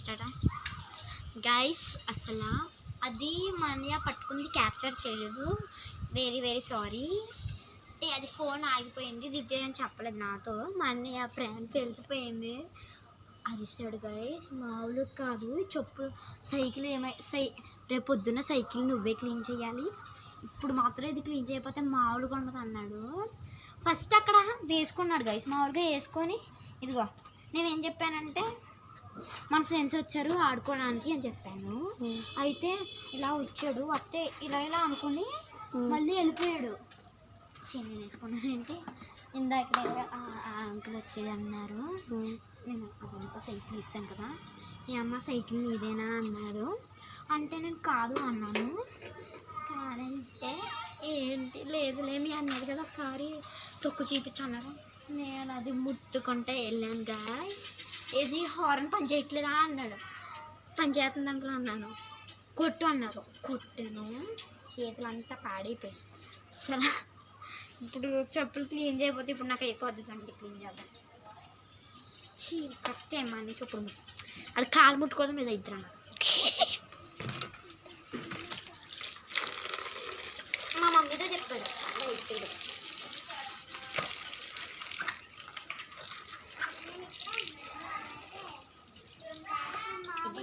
స్టార్టా guys. అసలు అది మా అన్నయ్య పట్టుకుంది, క్యాప్చర్ చేయలేదు. Very very sorry. అది ఫోన్ ఆగిపోయింది, దివ్య అని చెప్పలేదు నాతో. మా అన్నయ్య ఫ్రెండ్ తెలిసిపోయింది, అరిసాడు గైస్. మామూలు కాదు. చెప్పులు సైకిల్ రేపు పొద్దున్న సైకిల్ నువ్వే క్లీన్ చేయాలి, ఇప్పుడు మాత్రం ఇది క్లీన్ చేయకపోతే మామూలుగా ఉండదు అన్నాడు. ఫస్ట్ అక్కడ వేసుకున్నాడు గైస్, మామూలుగా వేసుకొని ఇదిగో నేనేం చెప్పానంటే మన ఫ్రెండ్స్ వచ్చారు ఆడుకోవడానికి అని చెప్పాను. అయితే ఇలా వచ్చాడు, వస్తే ఇలా ఇలా అనుకుని మళ్ళీ వెళ్ళిపోయాడు. చిన్న వేసుకున్నానంటే ఇందాక అంకుల్ వచ్చేది అన్నారు. నేను అదంతా సైకిల్ ఇస్తాను కదా, ఈ అమ్మ సైకిల్ నీదేనా అన్నారు. అంటే నేను కాదు అన్నాను. కాదంటే ఏంటి లేదులే మీ అన్నది కదా ఒకసారి తొక్కు చూపించన్నారు. నేను అది ముట్టుకుంటే వెళ్ళాను గాయస్. ఇది హార్న్ పని చేయట్లేదా అన్నాడు. పని చేస్తుంది అంకుల్ అన్నాను. కొట్టు అన్నారు, కొట్టాను. చేతులు అంతా పాడైపోయాయి. అసలు ఇప్పుడు చెప్పులు క్లీన్ చేయకపోతే ఇప్పుడు నాకు అయిపోద్దండి క్లీన్ చేద్దాం. ఫస్ట్ టైం అన్ని చెప్పులు అది కాలు ముట్టుకోవడం మీద ఇద్దరు అన్నారు. మా మమ్మీతో చెప్తాడు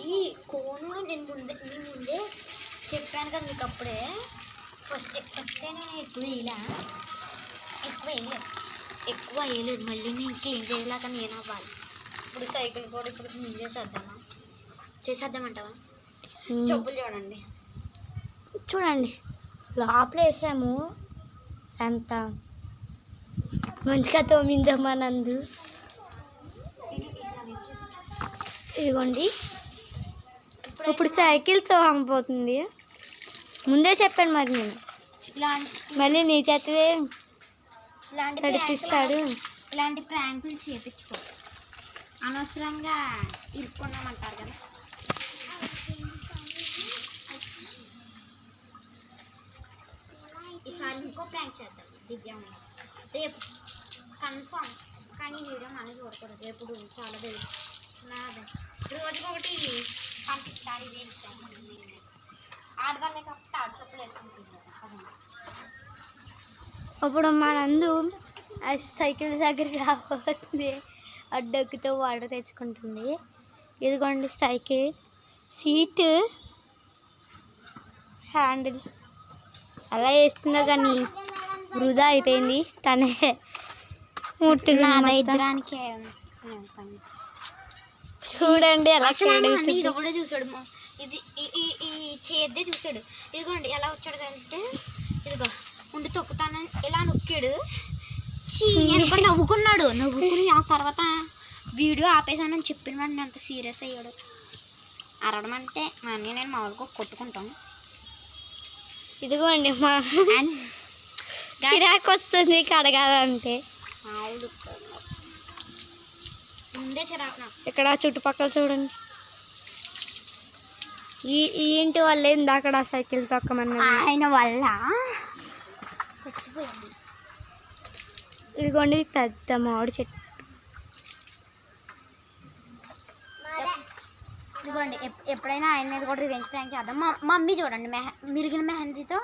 ఇది కోను. నేను ముందే చెప్పాను కదా మీకు అప్పుడే. ఫస్ట్ నేను ఎక్కువ వేయలేదు మళ్ళీ నేను క్లీన్ చేయలేక నేను అవ్వాలి. ఇప్పుడు సైకిల్ కూడా ఇప్పుడు క్లీన్ చేసేద్దామంటావా? చెప్పులు చూడండి లోపల వేసాము, ఎంత మంచిగా తోమిందమ్మా నందు. ఇదిగోండి ఇప్పుడు సైకిల్ తోమపోతుంది. ముందే చెప్పాను మరి నేను, మళ్ళీ నీ చేతే తడిపిస్తాడు. ఇలాంటి ప్రాంకులు చేపించుకో, అనవసరంగా ఇరుక్కున్నామంటారు కదా. ఈసారి ఇంకో ప్రాంక్ చేద్దాం దివ్య రేపు కన్ఫామ్. కానీ వీడియో మనం చూడకూడదు, రేపు చాలా రోజుకొకటి పంపిస్తాడు. ఇది ఆడవాళ్ళే కాబట్టి ఆడ చెప్పులు వేసుకుంటున్నారు. అప్పుడు మా నందు సైకిల్ దగ్గరికి రాబోతుంది, అడ్డొక్కితో వాటర్ తెచ్చుకుంటుంది. ఇదిగోండి సైకిల్ సీట్, హ్యాండిల్ అలా వేస్తుందో కానీ వృధా అయిపోయింది. తనే ముట్టుకున్నానికి చూడండి ఎలా ఇది కూడా చూసాడు. ఇది ఈ చేద్దే చూసాడు. ఇదిగోండి ఎలా వచ్చాడు అంటే ఇదిగో ఉండి తొక్కుతానని ఇలా నొక్కాడు. నవ్వుకుని ఆ తర్వాత వీడియో ఆపేసానని చెప్పిన వాడిని అంత సీరియస్ అయ్యాడు. అరవడం అంటే మా అన్నయ్య నేను మామూలుగా కొట్టుకుంటాం. ఇదిగోండి మా చిరాకు వస్తుంది కడగాలంటే. ముందే చిరాకు. ఇక్కడ చుట్టుపక్కల చూడండి, ఈ ఇంటి వల్ల ఇందాక సైకిల్ తొక్కమని ఆయన వల్ల చచ్చిపోయింది. ఇదిగోండి పెద్ద మామిడి చెట్టు. ఇదిగోండి ఎప్పుడైనా ఆయన మీద కూడా రివెంజ్ ప్రాంక్ చేద్దాం. మా మమ్మీ చూడండి మిరిగిన మెహందీతో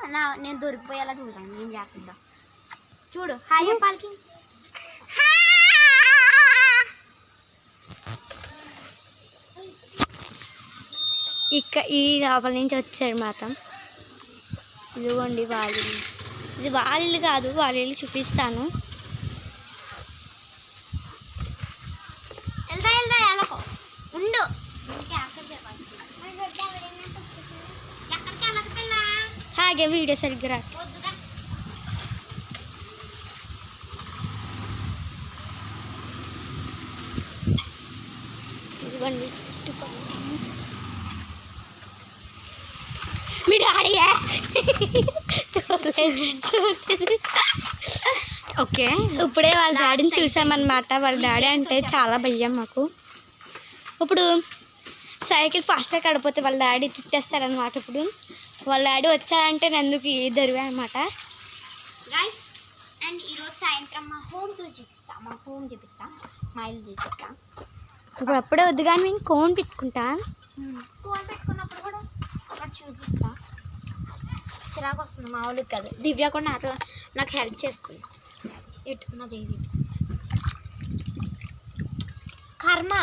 నేను దొరికిపోయేలా చూడండి ఏం చేస్తుందో. చూడు హాయ్ చెప్పాలికి. ఈ లోపల నుంచి వచ్చాడు మాత్రం. ఇదిగోండి వాళ్ళు, ఇది వాళ్ళు కాదు, వాళ్ళు చూపిస్తాను. ఉండు ಹಾಗೆ వీడియో సరిగ్గా రా. ఇదిగోండి మీ డాడీ ఓకే. ఇప్పుడే వాళ్ళ డాడీని చూసామన్నమాట. వాళ్ళ డాడీ అంటే చాలా భయం మాకు. ఇప్పుడు సైకిల్ ఫాస్ట్గా కడిపోతే వాళ్ళ డాడీ తిట్టేస్తారనమాట. ఇప్పుడు వాళ్ళ డాడీ వచ్చారంటే నందుకు దొరివే అనమాట. గైస్ అండ్ ఈరోజు సాయంత్రం మా హోమ్ టూర్ చూపిస్తా, మా ఇల్లు చూపిస్తా. ఇప్పుడు అప్పుడే వద్దు కానీ మేము కోన్ పెట్టుకుంటా. ఫోన్ పెట్టుకున్నప్పుడు కూడా ఒకటి చూపిస్తా. చిరాకు వస్తుంది మామూలుగా కాదు. దివ్య కూడా నాకు హెల్ప్ చేస్తుంది. ఇటు నా చేసి కర్మ.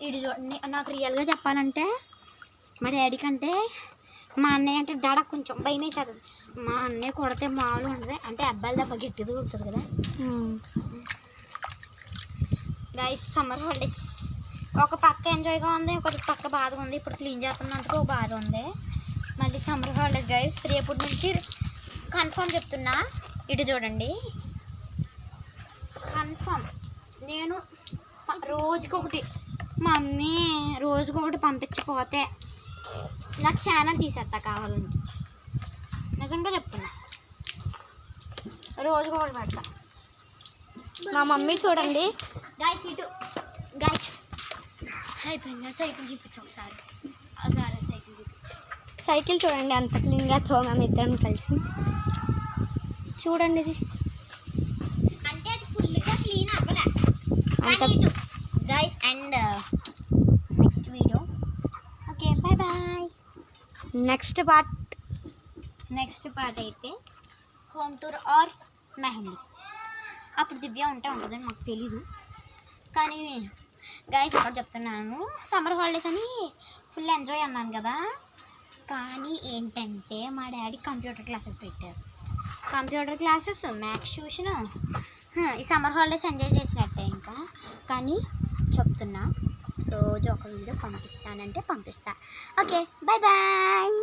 ఇది చూడండి, నాకు రియల్గా చెప్పాలంటే మా డాడీ కంటే మా అన్నయ్య అంటే దడ కొంచెం భయం వేసేది. మా అన్నయ్య కొడితే మామూలు ఉంటుంది, అంటే అబ్బాయిల దెబ్బ గట్టిది కూర్తుంది కదా. గైస్ సమ్మర్ హాలిడేస్ ఒక పక్క ఎంజాయ్గా ఉంది, ఒక పక్క బాధగా ఉంది. ఇప్పుడు క్లీన్ చేస్తున్నందుకు ఒక బాధ ఉంది. మళ్ళీ సమ్మర్ హాలిడేస్ గైస్ రేపటి నుంచి కన్ఫర్మ్ చెప్తున్నా. ఇటు చూడండి కన్ఫర్మ్. నేను రోజుకొకటి మమ్మీ రోజుకొకటి పంపించకపోతే నాకు ఛానల్ తీసేస్తా కావాలంటే. నిజంగా చెప్తున్నా, రోజుకొకటి పెడతా. మా మమ్మీ చూడండి గైస్ ఇటు గైస్ అయిపోయింది. సైకిల్ చూపించు ఒకసారి. సరే సైకిల్ చూపించు. సైకిల్ చూడండి అంత క్లీన్గా తోమాము ఇద్దరం కలిసి. చూడండి ఇది అంటే అది ఫుల్గా క్లీన్ అవ్వలే అంత. Guys and next video. Okay bye bye. Next part అయితే హోమ్ టూర్ ఆర్ మెహందీ. అప్పుడు దివ్య ఉంటుందని మాకు తెలీదు, కానీ గైస్ ఇక్కడ చెప్తున్నాను. సమ్మర్ హాలిడేస్ అని ఫుల్ ఎంజాయ్ అన్నాను కదా, కానీ ఏంటంటే మా డాడీ కంప్యూటర్ క్లాసెస్ పెట్టారు. Computer classes, maths tuition. ఈ సమ్మర్ హాలిడేస్ ఎంజాయ్ చేసినట్టే ఇంకా. కానీ చెప్తున్నా, రోజు ఒక వీడియో పంపిస్తానంటే పంపిస్తా. Okay bye bye.